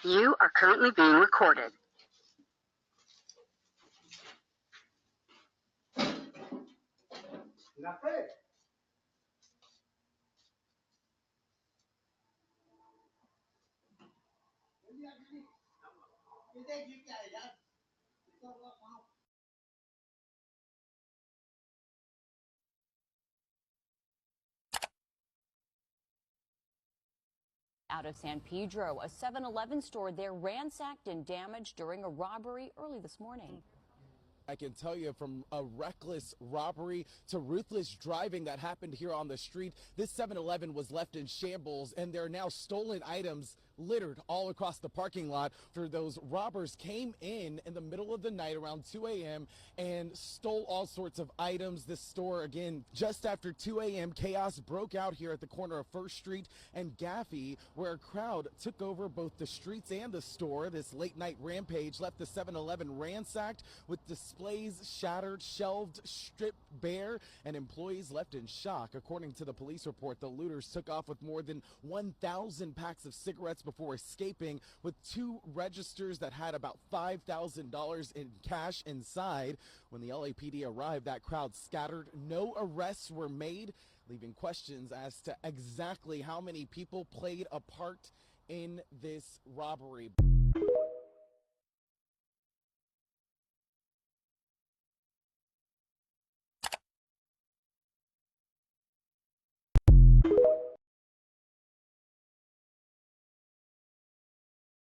You are currently being recorded. Out of San Pedro, a 7-Eleven store there ransacked and damaged during a robbery early this morning. I can tell you, from a reckless robbery to ruthless driving that happened here on the street, this 7-Eleven was left in shambles, and there are now stolen items littered all across the parking lot. For those robbers came in the middle of the night around 2 a.m. and stole all sorts of items. This store, again, just after 2 a.m., chaos broke out here at the corner of First Street and Gaffey, where a crowd took over both the streets and the store. This late night rampage left the 7-Eleven ransacked with displays shattered, shelved, stripped bare, and employees left in shock. According to the police report, the looters took off with more than 1,000 packs of cigarettes before escaping, with 2 registers that had about $5,000 in cash inside. When the LAPD arrived, that crowd scattered. No arrests were made, leaving questions as to exactly how many people played a part in this robbery.